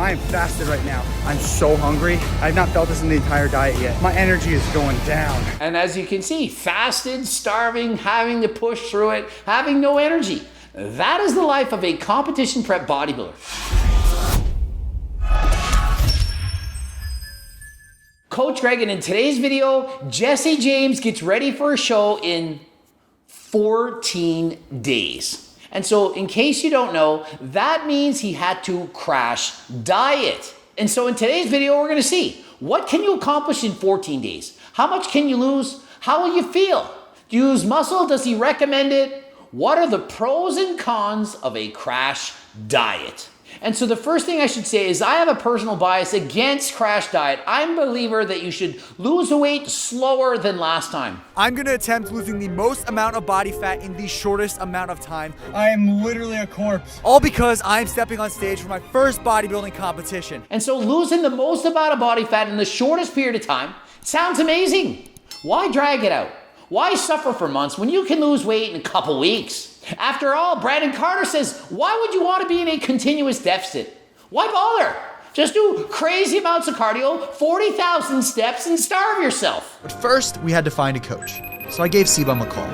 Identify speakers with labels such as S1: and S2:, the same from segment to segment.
S1: I am fasted right now. I'm so hungry. I've not felt this in the entire diet yet. My energy is going down.
S2: And as you can see, fasted, starving, having to push through it, having no energy. That is the life of a competition prep bodybuilder. Coach Greg, and in today's video, Jesse James gets ready for a show in 14 days. And so in case you don't know, that means he had to crash diet. And so in today's video, we're gonna see, what can you accomplish in 14 days? How much can you lose? How will you feel? Do you lose muscle? Does he recommend it? What are the pros and cons of a crash diet? And so the first thing I should say is I have a personal bias against crash diet. I'm a believer that you should lose the weight slower than last time.
S3: I'm gonna attempt losing the most amount of body fat in the shortest amount of time.
S1: I am literally a corpse.
S3: All because I'm stepping on stage for my first bodybuilding competition.
S2: And so losing the most amount of body fat in the shortest period of time sounds amazing. Why drag it out? Why suffer for months when you can lose weight in a couple weeks? After all, Brandon Carter says, why would you want to be in a continuous deficit? Why bother? Just do crazy amounts of cardio, 40,000 steps, and starve yourself.
S3: But first, we had to find a coach. So I gave Sebum a call.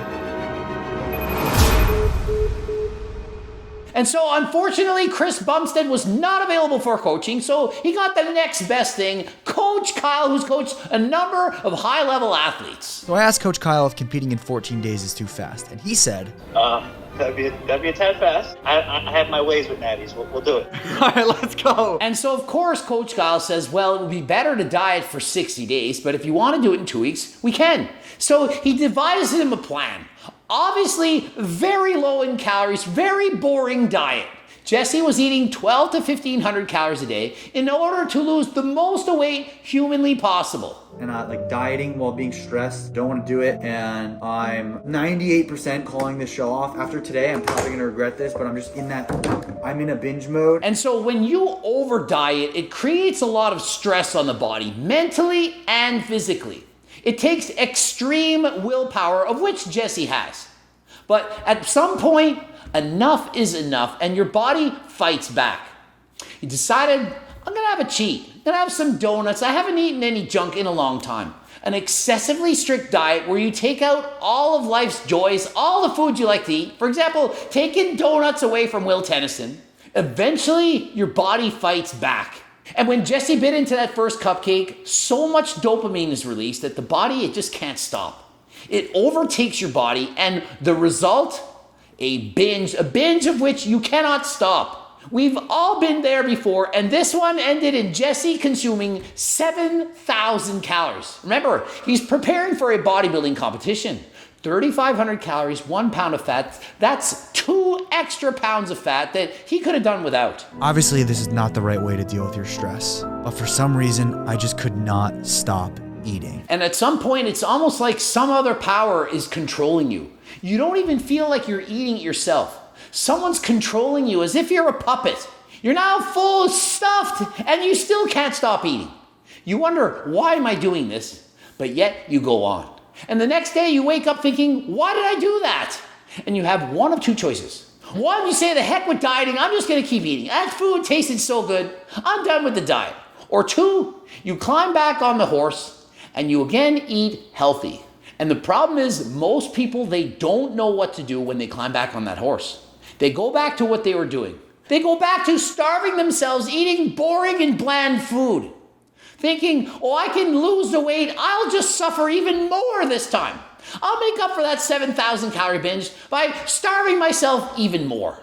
S2: And so unfortunately, Chris Bumstead was not available for coaching, so he got the next best thing, Coach Kyle, who's coached a number of high-level athletes.
S3: So I asked Coach Kyle if competing in 14 days is too fast, and he said,
S4: that'd be a tad fast. I have my ways with natties. We'll do it.
S3: all right, let's go.
S2: And so of course, Coach Kyle says, well, it would be better to diet for 60 days, but if you want to do it in 2 weeks, we can. So he devises him a plan. Obviously, very low in calories, very boring diet. Jesse was eating 12 to 1,500 calories a day in order to lose the most weight humanly possible.
S5: And like dieting while being stressed, don't want to do it. And I'm 98% calling this show off. After today, I'm probably going to regret this, but I'm just I'm in a binge mode.
S2: And so when you over diet, it creates a lot of stress on the body, mentally and physically. It takes extreme willpower, of which Jesse has. But at some point, enough is enough, and your body fights back. You decided, I'm gonna have a cheat. I'm gonna have some donuts. I haven't eaten any junk in a long time. An excessively strict diet where you take out all of life's joys, all the food you like to eat. For example, taking donuts away from Will Tennyson. Eventually, your body fights back. And when Jesse bit into that first cupcake, so much dopamine is released that the body, it just can't stop. It overtakes your body, and the result, a binge of which you cannot stop. We've all been there before, and this one ended in Jesse consuming 7,000 calories. Remember, he's preparing for a bodybuilding competition. 3,500 calories, 1 pound of fat. That's 2 extra pounds of fat that he could have done without.
S3: Obviously, this is not the right way to deal with your stress. But for some reason, I just could not stop eating.
S2: And at some point, it's almost like some other power is controlling you. You don't even feel like you're eating it yourself. Someone's controlling you as if you're a puppet. You're now full stuffed and you still can't stop eating. You wonder, why am I doing this? But yet you go on. And the next day you wake up thinking, why did I do that? And you have one of two choices. One, you say, the heck with dieting, I'm just gonna keep eating. That food tasted so good, I'm done with the diet. Or two, you climb back on the horse and you again eat healthy. And the problem is most people, they don't know what to do when they climb back on that horse. They go back to what they were doing. They go back to starving themselves, eating boring and bland food. Thinking, oh, I can lose the weight, I'll just suffer even more this time. I'll make up for that 7,000 calorie binge by starving myself even more.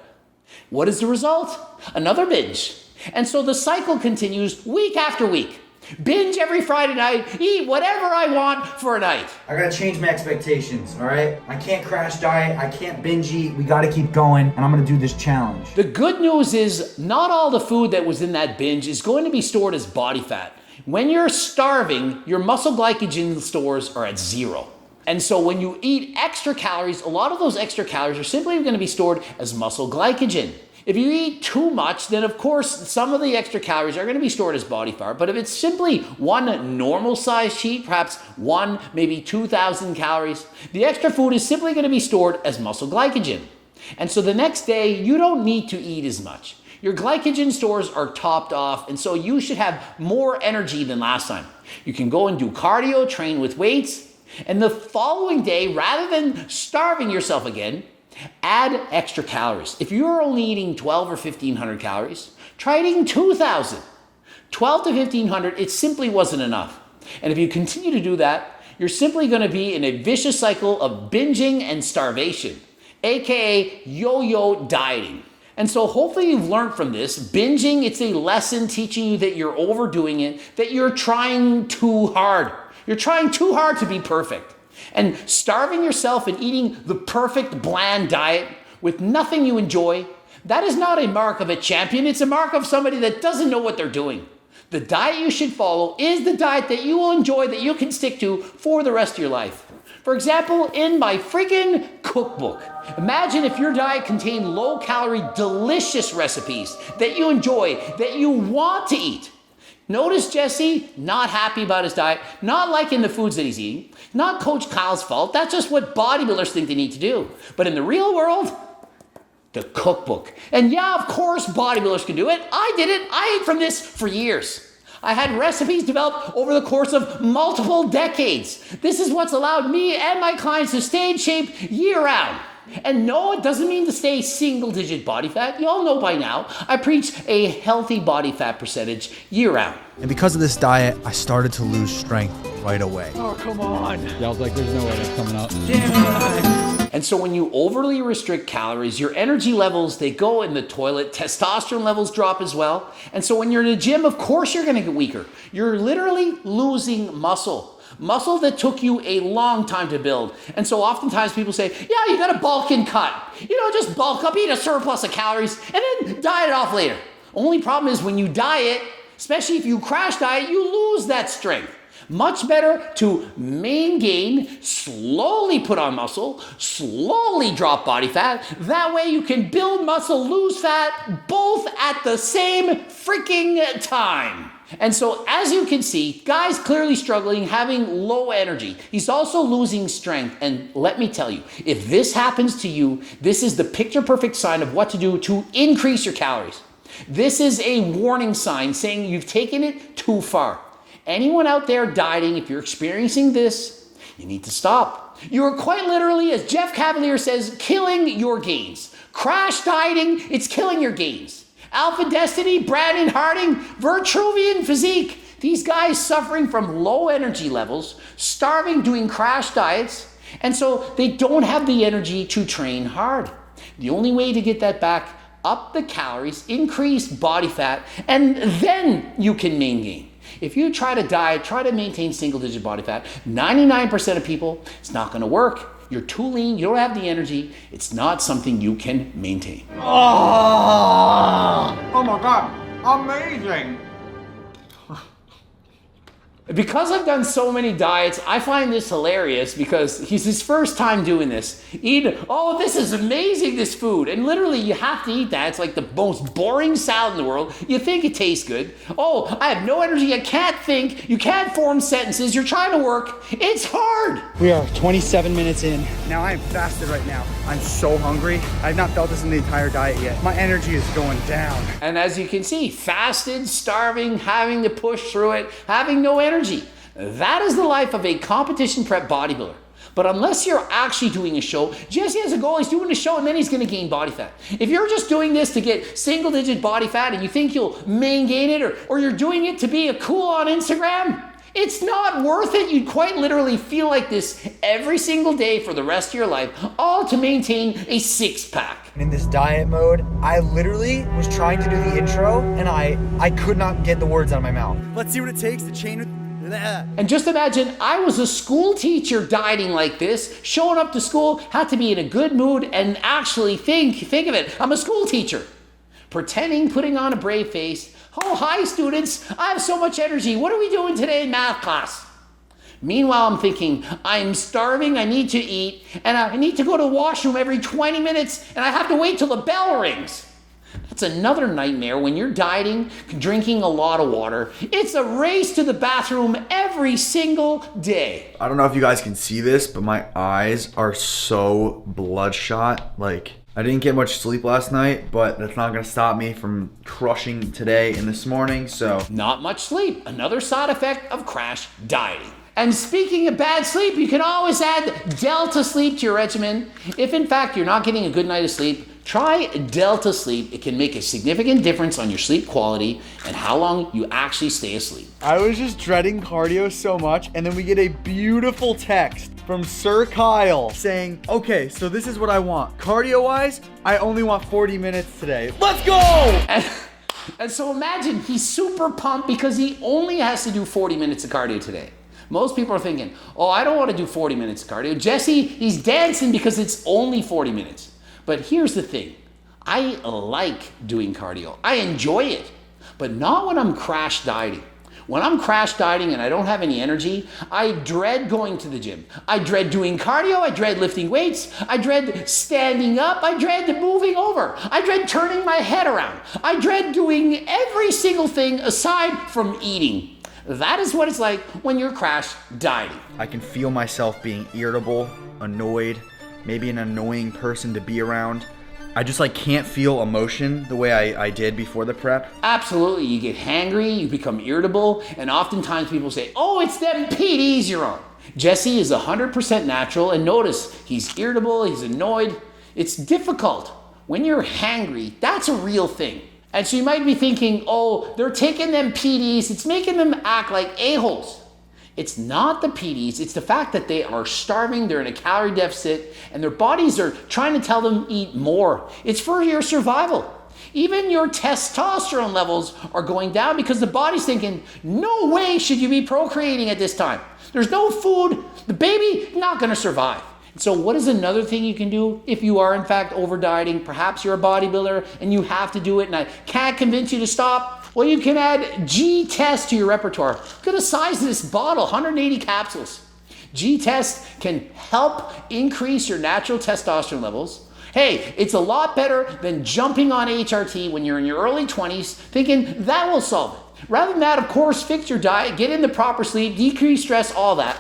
S2: What is the result? Another binge. And so the cycle continues week after week. Binge every Friday night, eat whatever I want for a night.
S5: I gotta change my expectations, all right? I can't crash diet, I can't binge eat, we gotta keep going, and I'm gonna do this challenge.
S2: The good news is not all the food that was in that binge is going to be stored as body fat. When you're starving, your muscle glycogen stores are at 0. And so when you eat extra calories, a lot of those extra calories are simply going to be stored as muscle glycogen. If you eat too much, then of course some of the extra calories are going to be stored as body fat. But if it's simply one normal size cheat, perhaps 1, maybe 2,000 calories, the extra food is simply going to be stored as muscle glycogen. And so the next day, you don't need to eat as much. Your glycogen stores are topped off, and so you should have more energy than last time. You can go and do cardio, train with weights, and the following day, rather than starving yourself again, add extra calories. If you're only eating 12 or 1,500 calories, try eating 2,000. 12 to 1,500, it simply wasn't enough. And if you continue to do that, you're simply going to be in a vicious cycle of binging and starvation, aka yo-yo dieting. And so hopefully you've learned from this. Binging, it's a lesson teaching you that you're overdoing it, that you're trying too hard. You're trying too hard to be perfect. And starving yourself and eating the perfect bland diet with nothing you enjoy, that is not a mark of a champion. It's a mark of somebody that doesn't know what they're doing. The diet you should follow is the diet that you will enjoy, that you can stick to for the rest of your life. For example, in my freaking cookbook, imagine if your diet contained low-calorie, delicious recipes that you enjoy, that you want to eat. Notice Jesse, not happy about his diet, not liking the foods that he's eating, not Coach Kyle's fault. That's just what bodybuilders think they need to do. But in the real world, the cookbook. And yeah, of course, bodybuilders can do it. I did it. I ate from this for years. I had recipes developed over the course of multiple decades. This is what's allowed me and my clients to stay in shape year round. And no, it doesn't mean to stay single-digit body fat. You all know by now, I preach a healthy body fat percentage year round.
S3: And because of this diet, I started to lose strength right away.
S6: Oh, come on. Yeah, I was like, there's no way that's coming out.
S3: Damn it.
S2: And so when you overly restrict calories, your energy levels, they go in the toilet. Testosterone levels drop as well. And so when you're in the gym, of course you're going to get weaker. You're literally losing muscle. Muscle that took you a long time to build. And so oftentimes people say, yeah, you got to bulk and cut. Just bulk up, eat a surplus of calories, and then diet it off later. Only problem is when you diet, especially if you crash diet, you lose that strength. Much better to main gain, slowly put on muscle, slowly drop body fat. That way you can build muscle, lose fat, both at the same freaking time. And so as you can see, guy's clearly struggling, having low energy. He's also losing strength. And let me tell you, if this happens to you, this is the picture perfect sign of what to do to increase your calories. This is a warning sign saying you've taken it too far. Anyone out there dieting, if you're experiencing this, you need to stop. You are quite literally, as Jeff Cavalier says, killing your gains. Crash dieting, it's killing your gains. Alpha Destiny, Brandon Harding, Vitruvian Physique. These guys suffering from low energy levels, starving, doing crash diets, and so they don't have the energy to train hard. The only way to get that back, up the calories, increase body fat, and then you can main gain. If you try to diet, try to maintain single-digit body fat, 99% of people, it's not going to work. You're too lean, you don't have the energy. It's not something you can maintain.
S1: Oh my God, amazing.
S2: Because I've done so many diets, I find this hilarious because he's his first time doing this. This is amazing, this food. And literally, you have to eat that. It's like the most boring salad in the world. You think it tastes good. Oh, I have no energy. I can't think. You can't form sentences. You're trying to work. It's hard.
S1: We are 27 minutes in. Now I am fasted right now. I'm so hungry. I've not felt this in the entire diet yet. My energy is going down.
S2: And as you can see, fasted, starving, having to push through it, having no energy. That is the life of a competition prep bodybuilder. But unless you're actually doing a show, Jesse has a goal, he's doing a show and then he's gonna gain body fat. If you're just doing this to get single digit body fat and you think you'll main gain it or you're doing it to be a cool on Instagram, it's not worth it. You'd quite literally feel like this every single day for the rest of your life, all to maintain a six-pack.
S3: In this diet mode, I literally was trying to do the intro and I could not get the words out of my mouth. Let's see what it takes to chain with...
S2: And just imagine, I was a school teacher dieting like this, showing up to school, had to be in a good mood and actually think of it, I'm a school teacher. Pretending, putting on a brave face. Oh, hi students, I have so much energy. What are we doing today in math class? Meanwhile, I'm thinking, I'm starving, I need to eat, and I need to go to the washroom every 20 minutes, and I have to wait till the bell rings. That's another nightmare when you're dieting, drinking a lot of water. It's a race to the bathroom every single day.
S5: I don't know if you guys can see this, but my eyes are so bloodshot. Like, I didn't get much sleep last night, but that's not gonna stop me from crushing today and this morning, so.
S2: Not much sleep, another side effect of crash dieting. And speaking of bad sleep, you can always add Delta Sleep to your regimen. If in fact you're not getting a good night of sleep, try Delta Sleep. It can make a significant difference on your sleep quality and how long you actually stay asleep.
S3: I was just dreading cardio so much, and then we get a beautiful text from Sir Kyle saying, okay, so this is what I want. Cardio-wise, I only want 40 minutes today. Let's go!
S2: And so imagine he's super pumped because he only has to do 40 minutes of cardio today. Most people are thinking, oh, I don't want to do 40 minutes of cardio. Jesse, he's dancing because it's only 40 minutes. But here's the thing. I like doing cardio. I enjoy it, but not when I'm crash dieting. When I'm crash dieting and I don't have any energy, I dread going to the gym. I dread doing cardio. I dread lifting weights. I dread standing up. I dread moving over. I dread turning my head around. I dread doing every single thing aside from eating. That is what it's like when you're crash dieting.
S5: I can feel myself being irritable, annoyed, maybe an annoying person to be around. I just can't feel emotion the way I did before the prep.
S2: Absolutely. You get hangry, you become irritable, and oftentimes people say, oh, it's them PDs you're on. Jesse is 100% natural, and notice he's irritable, he's annoyed. It's difficult. When you're hangry, that's a real thing. And so you might be thinking, oh, they're taking them PDs, it's making them act like a-holes. It's not the PDs, it's the fact that they are starving, they're in a calorie deficit, and their bodies are trying to tell them eat more. It's for your survival. Even your testosterone levels are going down because the body's thinking, no way should you be procreating at this time. There's no food, the baby not gonna survive. So what is another thing you can do if you are in fact over dieting? Perhaps you're a bodybuilder and you have to do it and I can't convince you to stop. Well, you can add G-Test to your repertoire. Look at the size of this bottle, 180 capsules. G-Test can help increase your natural testosterone levels. Hey, it's a lot better than jumping on HRT when you're in your early 20s thinking that will solve it. Rather than that, of course, fix your diet, get in the proper sleep, decrease stress, all that.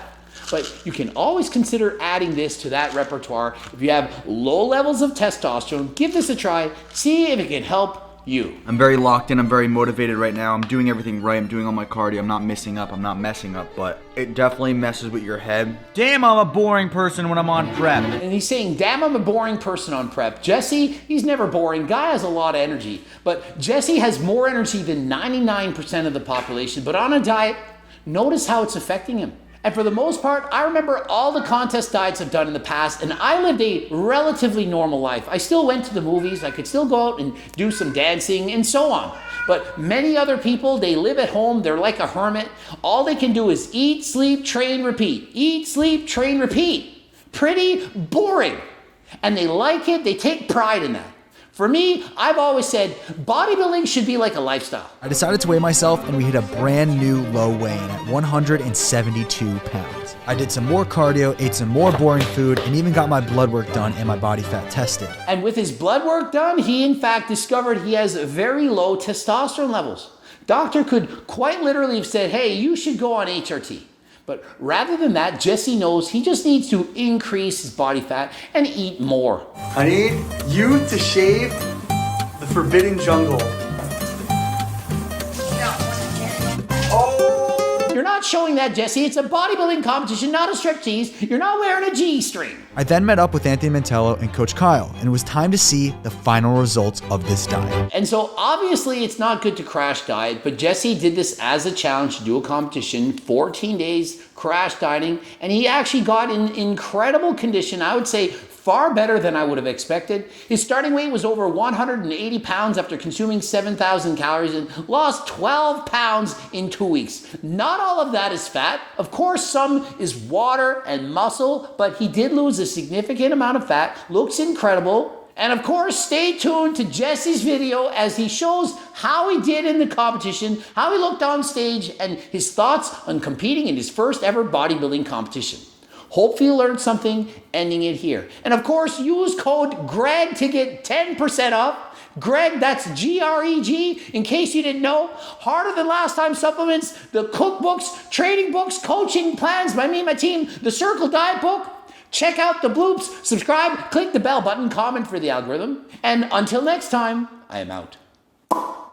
S2: But you can always consider adding this to that repertoire. If you have low levels of testosterone, give this a try. See if it can help you.
S5: I'm very locked in. I'm very motivated right now. I'm doing everything right. I'm doing all my cardio. I'm not missing up. I'm not messing up. But it definitely messes with your head. Damn, I'm a boring person when I'm on prep.
S2: And he's saying, damn, I'm a boring person on prep. Jesse, he's never boring. Guy has a lot of energy. But Jesse has more energy than 99% of the population. But on a diet, notice how it's affecting him. And for the most part, I remember all the contest diets I've done in the past, and I lived a relatively normal life. I still went to the movies, I could still go out and do some dancing and so on. But many other people, they live at home, they're like a hermit. All they can do is eat, sleep, train, repeat. Eat, sleep, train, repeat. Pretty boring. And they like it, they take pride in that. For me, I've always said bodybuilding should be like a lifestyle.
S3: I decided to weigh myself and we hit a brand new low weigh-in at 172 pounds. I did some more cardio, ate some more boring food, and even got my blood work done and my body fat tested.
S2: And with his blood work done, he in fact discovered he has very low testosterone levels. Doctor could quite literally have said, hey, you should go on HRT. But rather than that, Jesse knows he just needs to increase his body fat and eat more.
S3: I need you to shave the forbidden jungle.
S2: You're not showing that, Jesse. It's a bodybuilding competition, not a striptease. You're not wearing a G-string.
S3: I then met up with Anthony Mantello and Coach Kyle, and it was time to see the final results of this diet.
S2: And so obviously it's not good to crash diet, but Jesse did this as a challenge to do a competition, 14 days crash dieting, and he actually got in incredible condition. I would say far better than I would have expected. His starting weight was over 180 pounds after consuming 7,000 calories and lost 12 pounds in 2 weeks. Not all of that is fat. Of course, some is water and muscle, but he did lose a significant amount of fat. Looks incredible. And of course, stay tuned to Jesse's video as he shows how he did in the competition, how he looked on stage, and his thoughts on competing in his first ever bodybuilding competition. Hopefully you learned something, ending it here. And of course, use code GREG to get 10% off. Greg, that's G-R-E-G, in case you didn't know. Harder Than Last Time supplements, the cookbooks, training books, coaching plans by me and my team, the Circle Diet book. Check out the bloops, subscribe, click the bell button, comment for the algorithm, and until next time, I am out.